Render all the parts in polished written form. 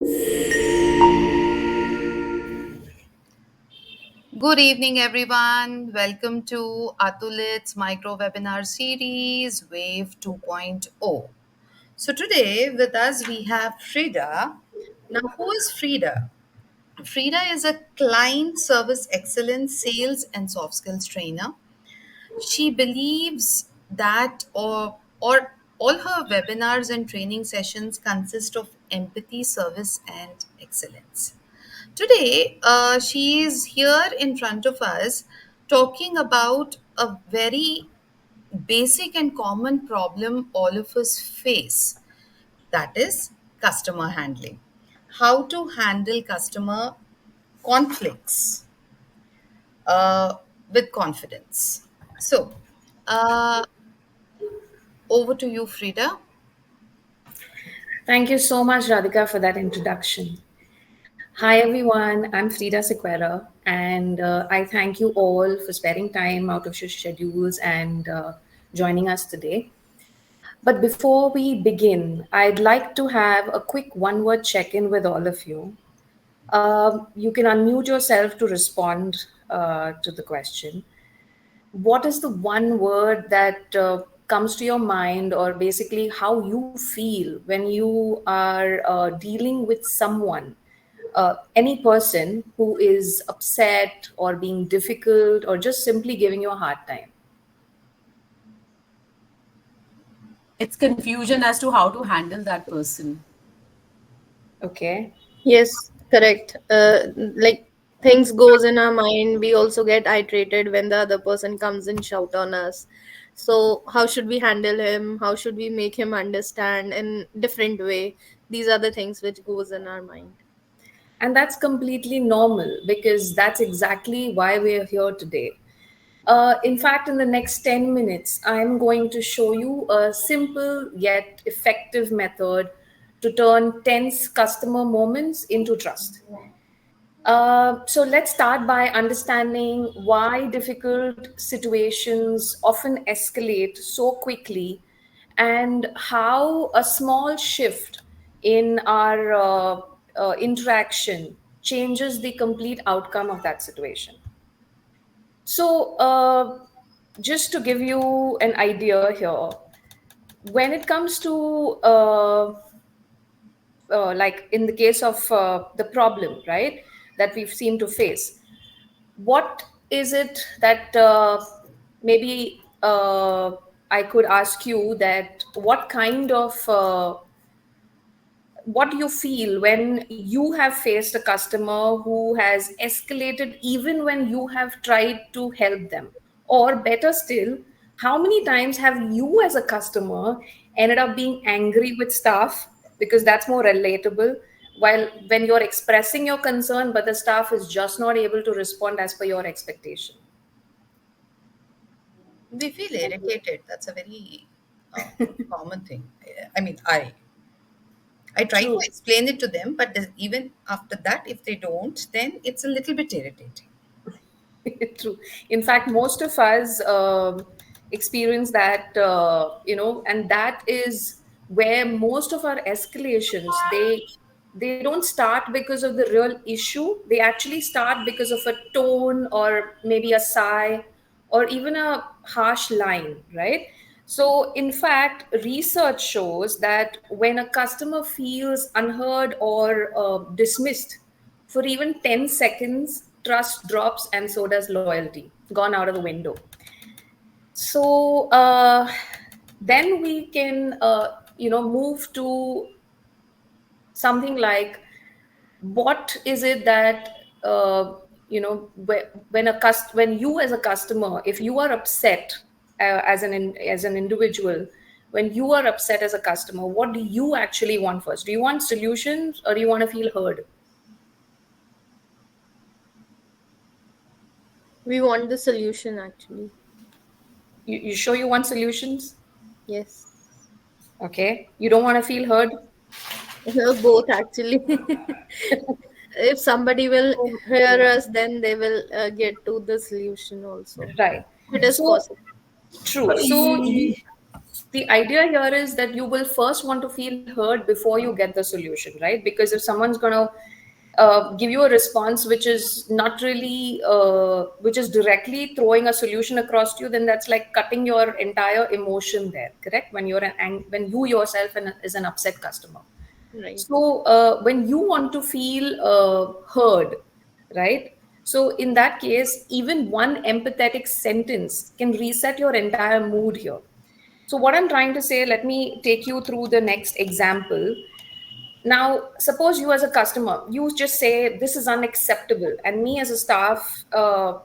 Good evening, everyone. Welcome to Atulith's micro webinar series, Wave 2.0. So, today with us we have Frida. Now, who is Frida? Frida is a client service excellence, sales, and soft skills trainer. She believes that or all her webinars and training sessions consist of empathy, service, and excellence. Today, she is here in front of us talking about a very basic and common problem all of us face, that is customer handling. How to handle customer conflicts uh, with confidence. So, uh, over to you, Frida. Thank you so much, Radhika, for that introduction. Hi, everyone. I'm Frida Sequera, and I thank you all for sparing time out of your schedules and joining us today. But before we begin, I'd like to have a quick one word check in with all of you. You can unmute yourself to respond to the question. What is the one word that comes to your mind, or basically how you feel when you are dealing with someone, any person who is upset or being difficult or just simply giving you a hard time? It's confusion as to how to handle that person. Okay. Yes, correct. Like things goes in our mind. We also get iterated when the other person comes and shout on us. So how should we handle him? How should we make him understand in different way? These are the things which goes in our mind. And that's completely normal because that's exactly why we're here today. In fact, in the next 10 minutes, I'm going to show you a simple yet effective method to turn tense customer moments into trust. So let's start by understanding why difficult situations often escalate so quickly and how a small shift in our interaction changes the complete outcome of that situation. So, just to give you an idea here, when it comes to like in the case of the problem, right, that we've seen to face, what is it that maybe I could ask you that what kind of what do you feel when you have faced a customer who has escalated even when you have tried to help them? Or better still, how many times have you as a customer ended up being angry with staff, because that's more relatable, while when you're expressing your concern but the staff is just not able to respond as per your expectation? We feel irritated. That's a very common thing. I try to True. explain it to them, but even after that, if they don't, then it's a little bit irritating. True. In fact, most of us experience that, and that is where most of our escalations they don't start because of the real issue. They actually start because of a tone or maybe a sigh or even a harsh line, right? So, in fact, research shows that when a customer feels unheard or dismissed, for even 10 seconds, trust drops and so does loyalty, gone out of the window. So then we can, move to something like, what is it that, when you as a customer, if you are upset as an individual, when you are upset as a customer, what do you actually want first? Do you want solutions or do you want to feel heard? We want the solution actually. You sure you want solutions? Yes. Okay. You don't want to feel heard? Both actually. If somebody will hear us, then they will get to the solution also. Right. It is So possible. true. So the idea here is that you will first want to feel heard before you get the solution, right? Because if someone's going to give you a response which is not really which is directly throwing a solution across to you, then that's like cutting your entire emotion there, correct? When when you yourself is an upset customer. Right. So when you want to feel heard, right? So in that case, even one empathetic sentence can reset your entire mood here. So what I'm trying to say, let me take you through the next example. Now, suppose you as a customer, you just say this is unacceptable, and me as a staff, I'm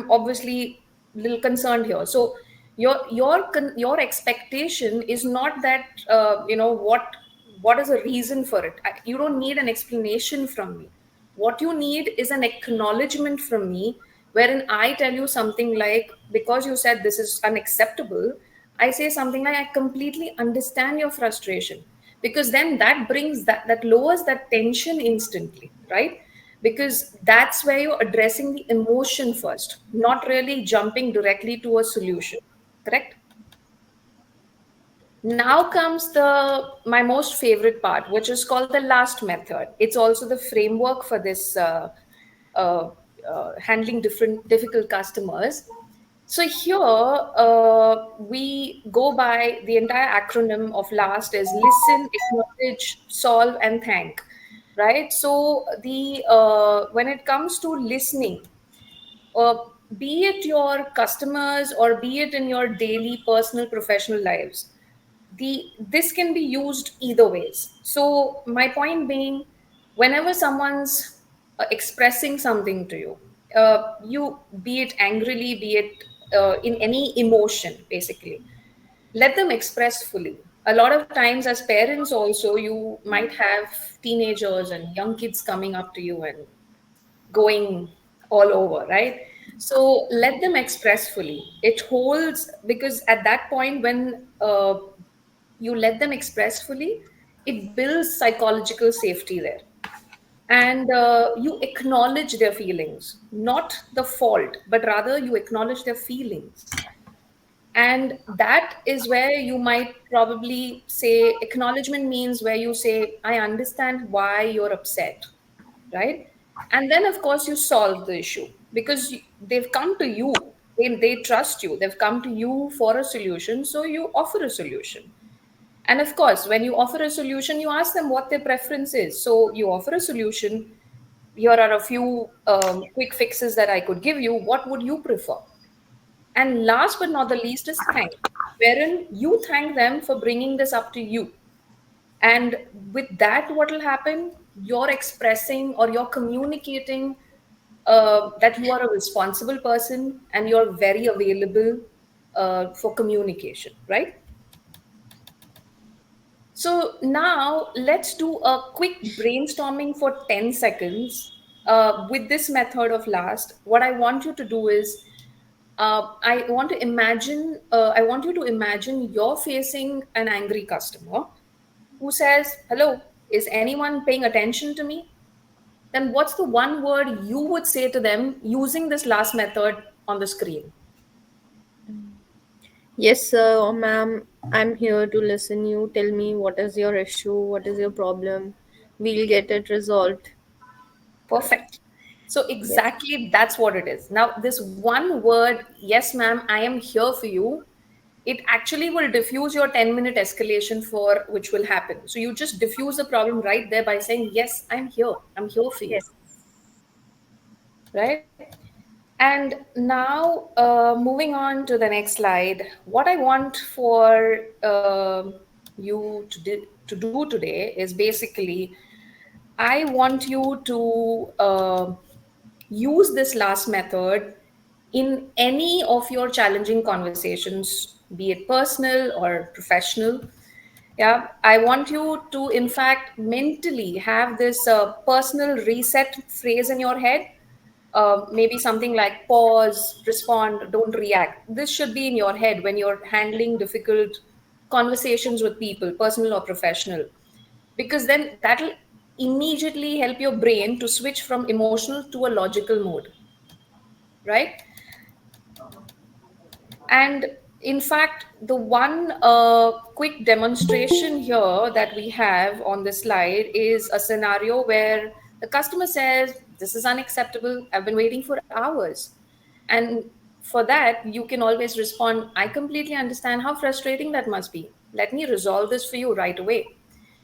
obviously a little concerned here. So your expectation is not that what is the reason for it. You don't need an explanation from me. What you need is an acknowledgement from me, wherein I tell you something like, because you said this is unacceptable, I say something like, I completely understand your frustration. Because then that brings that lowers that tension instantly, right? Because that's where you're addressing the emotion first, not really jumping directly to a solution. Correct? Now comes the my most favorite part, which is called the last method. It's also the framework for this uh, handling different difficult customers. So here we go by the entire acronym of last is listen, acknowledge, solve, and thank. Right. So the when it comes to listening, uh, be it your customers or be it in your daily personal professional lives, this can be used either ways. So my point being, whenever someone's expressing something to you, you be it angrily, be it in any emotion, basically let them express fully. A lot of times as parents also, you might have teenagers and young kids coming up to you and going all over, right? So let them express fully. It holds, because at that point when you let them express fully, it builds psychological safety there. And you acknowledge their feelings, not the fault, but rather you acknowledge their feelings. And that is where you might probably say acknowledgement means where you say, I understand why you're upset, right? And then, of course, you solve the issue because they've come to you. They trust you. They've come to you for a solution. So you offer a solution. And of course, when you offer a solution, you ask them what their preference is. So you offer a solution. Here are a few quick fixes that I could give you. What would you prefer? And last but not the least is thank, wherein you thank them for bringing this up to you. And with that, what will happen? You're expressing or you're communicating that you are a responsible person and you're very available for communication, right? So now let's do a quick brainstorming for 10 seconds. With this method of last, what I want you to do is I want you to imagine you're facing an angry customer who says, hello, is anyone paying attention to me? Then what's the one word you would say to them using this last method on the screen? Yes, sir, or ma'am, I'm here to listen you. Tell me what is your issue, what is your problem. We'll get it resolved. Perfect. So Yes. exactly that's what it is. Now, this one word, yes, ma'am, I am here for you, it actually will diffuse your 10-minute escalation for which will happen. So you just diffuse the problem right there by saying, yes, I'm here. I'm here for you. Yes. Right? And now, moving on to the next slide, what I want for to do today is basically, I want you to use this last method in any of your challenging conversations, be it personal or professional. Yeah, I want you to, in fact, mentally have this personal reset phrase in your head. Maybe something like pause, respond, don't react. This should be in your head when you're handling difficult conversations with people, personal or professional, because then that'll immediately help your brain to switch from emotional to a logical mode, right? And In fact, the one quick demonstration here that we have on the slide is a scenario where the customer says, "This is unacceptable. I've been waiting for hours." And for that, you can always respond, "I completely understand how frustrating that must be. Let me resolve this for you right away."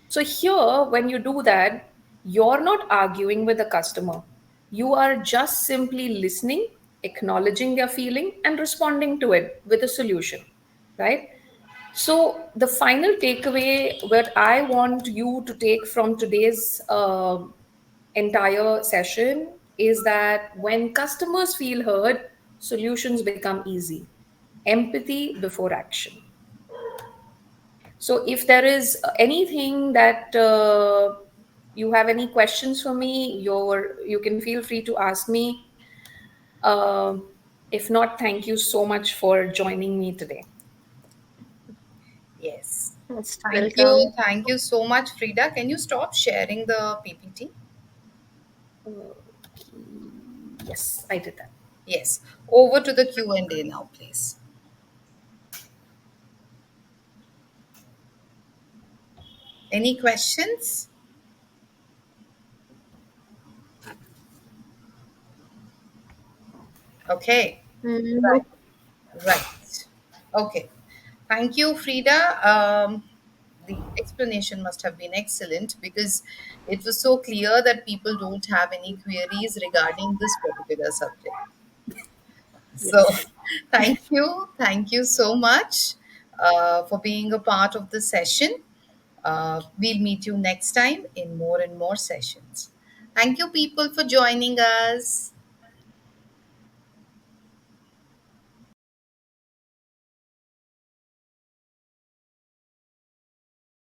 So, here, when you do that, you're not arguing with the customer. You are just simply listening, acknowledging their feeling, and responding to it with a solution, right? So, the final takeaway, what I want you to take from today's entire session is that when customers feel heard, solutions become easy. Empathy before action. So, if there is anything that you have any questions for me, you can feel free to ask me. If not, thank you so much for joining me today. Yes. Most Thank you. welcome. Thank you so much, Frida. Can you stop sharing the PPT? Yes, I did that. Yes. Over to the Q&A now, please. Any questions? Okay. No. Right. Right. Okay. Thank you, Frida. The explanation must have been excellent because it was so clear that people don't have any queries regarding this particular subject. So, Yes. thank you. Thank you so much for being a part of the session. We'll meet you next time in more and more sessions. Thank you, people, for joining us.